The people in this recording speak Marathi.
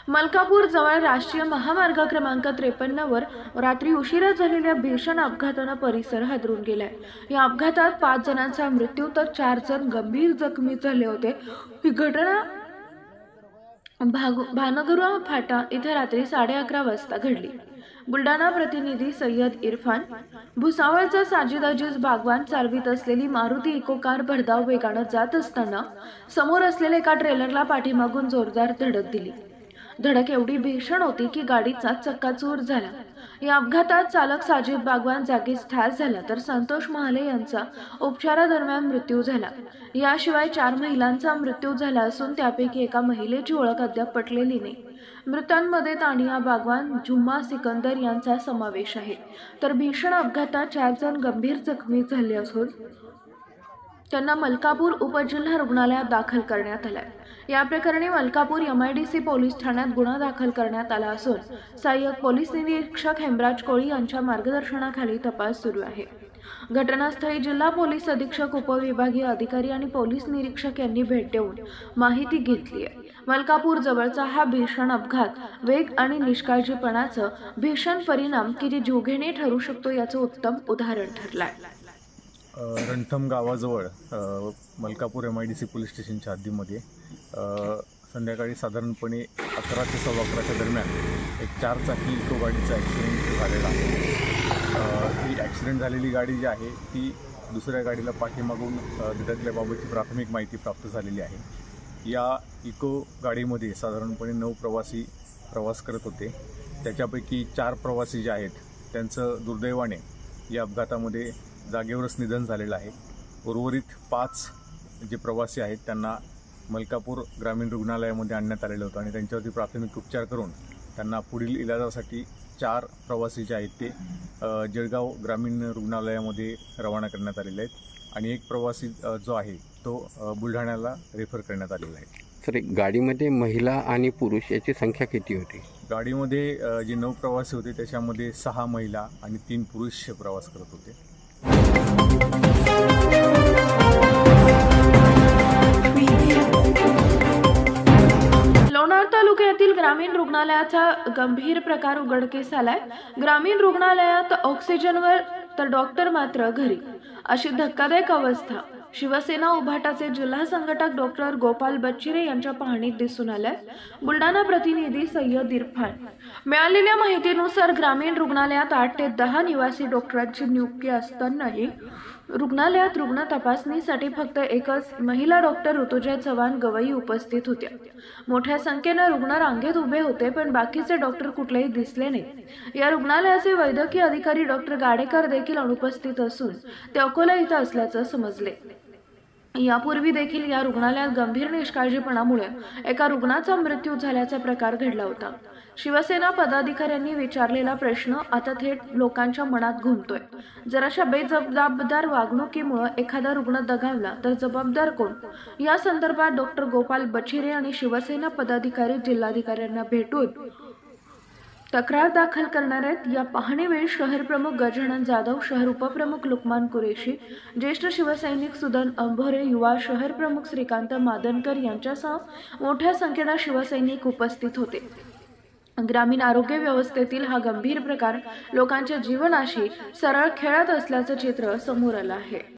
मलकापूर जवळ राष्ट्रीय महामार्ग क्रमांक 53 वर रात्री उशिरा झालेल्या भीषण अपघाताने परिसर हादरून गेलाय। या अपघातात 5 जणांचा मृत्यू तर 4 जण गंभीर जखमी झाले होते। ही घटना भानगरुआ फाटा इथे रात्री 11:30 वाजता घडली। बुलढाणा प्रतिनिधी सय्यद इरफान। भुसावळचा साजिद अजीज बागवान चालवित असलेली मारुती इको कार भरधाव वेगाने जात असताना समोर असलेल्या एका ट्रेलरला पाठीमागून जोरदार धडक दिली। धडक एवढी भीषण होती की गाडीचा चक्काचूर झाला। या अपघातात चालक साजिद बागवान जागीच ठार झाला, तर संतोष महाले यांचा उपचारादरम्यान मृत्यू झाला। याशिवाय 4 महिलांचा मृत्यू झाला असून त्यापैकी एका महिलेची ओळख अद्याप पटलेली नाही। मृतांमध्ये तानिया बागवान, जुम्मा सिकंदर यांचा समावेश आहे, तर भीषण अपघातात 4 जण गंभीर जखमी झाले असून त्यांना मलकापूर उपजिल्हा रुग्णालयात दाखल करण्यात आलाय। या प्रकरणी मलकापूर MIDC पोलीस ठाण्यात गुन्हा दाखल करण्यात आला असून सहाय्यक पोलीस निरीक्षक हेमराज कोळी यांच्या मार्गदर्शनाखाली तपास सुरू आहे। घटनास्थळी जिल्हा पोलीस अधीक्षक, उपविभागीय अधिकारी आणि पोलीस निरीक्षक यांनी भेट देऊन माहिती घेतली आहे। मलकापूर जवळचा हा भीषण अपघात वेग आणि निष्काळजीपणाचा भीषण परिणाम किती जीवघेणे ठरू शकतो याचं उत्तम उदाहरण ठरलंय। रणथम गावाजवळ मलकापूर MIDC पोलीस स्टेशनच्या हद्दीमध्ये संध्याकाळी साधारणपणे 11 ते 11:15च्या दरम्यान एक 4 चाकी इको गाडीचा ॲक्सिडेंट झालेला आहे। ही ॲक्सिडेंट झालेली गाडी जी आहे ती दुसऱ्या गाडीला पाठीमागून धडकल्याबाबतची प्राथमिक माहिती प्राप्त झालेली आहे। या इको गाडीमध्ये साधारणपणे 9 प्रवासी प्रवास करत होते। त्याच्यापैकी 4 प्रवासी जे आहेत त्यांचं दुर्दैवाने या अपघातामध्ये जागेवरच निधन झालेलं आहे। उर्वरित 5 जे प्रवासी आहेत त्यांना मलकापूर ग्रामीण रुग्णालयामध्ये आणण्यात आलेलं होतं आणि त्यांच्यावरती प्राथमिक उपचार करून त्यांना पुढील इलाजासाठी 4 प्रवासी जे आहेत ते जळगाव ग्रामीण रुग्णालयामध्ये रवाना करण्यात आलेले आहेत आणि एक प्रवासी जो आहे तो बुलढाण्याला रेफर करण्यात आलेला आहे। सर, गाडीमध्ये महिला आणि पुरुष याची संख्या किती होती? गाडीमध्ये जे 9 प्रवासी होते त्याच्यामध्ये 6 महिला आणि 3 पुरुष प्रवास करत होते। लोणार तालुक्यातील ग्रामीण रुग्णालयाचा गंभीर प्रकार उघडकीस आलाय। ग्रामीण रुग्णालयात ऑक्सिजनवर तर डॉक्टर मात्र घरी, अशी धक्कादायक अवस्था शिवसेना उभाटाचे जिल्हा संघटक डॉक्टर गोपाल बच्चिरे यांच्या पाहणीत दिसून आल्या। बुलढाणा प्रतिनिधी सय्यद इरफान। मिळालेल्या माहितीनुसार ग्रामीण रुग्णालयात 8 ते 10 निवासी डॉक्टरांची नियुक्ती असतानाही रुग्णालयात रुग्ण तपासणीसाठी फक्त एकच महिला डॉक्टर ऋतुजा चव्हाण गवई उपस्थित होत्या। मोठ्या संख्येने रुग्ण रांगेत उभे होते, पण बाकीचे डॉक्टर कुठलेही दिसले नाही। या रुग्णालयाचे वैद्यकीय अधिकारी डॉक्टर गाडेकर देखील अनुपस्थित असून ते अकोला इथं असल्याचं समजले। यापूर्वी देखील या रुग्णालयात गंभीर निष्काळजीपणामुळे एका रुग्णाचा मृत्यू झाल्याचा प्रकार घडला होता। शिवसेना पदाधिकाऱ्यांनी विचारलेला प्रश्न आता थेट लोकांच्या मनात घुमतोय। जर अशा बेजबाबदार वागणुकीमुळे एखादा रुग्ण दगावला तर जबाबदार कोण? या संदर्भात डॉक्टर गोपाल बच्चिरे आणि शिवसेना पदाधिकारी जिल्हाधिकाऱ्यांना भेटून तक्रार दाखल करणार आहेत। या पाहणीवेळी शहर प्रमुख गजानन जाधव, शहर उपप्रमुख लुकमान कुरेशी, ज्येष्ठ शिवसैनिक सुदन अंभोरे, युवा शहर प्रमुख श्रीकांत मादनकर यांच्यासह मोठ्या संख्येने शिवसैनिक उपस्थित होते। ग्रामीण आरोग्य व्यवस्थेतील हा गंभीर प्रकार लोकांच्या जीवनाशी सरळ खेळत असल्याचं चित्र समोर आलं आहे।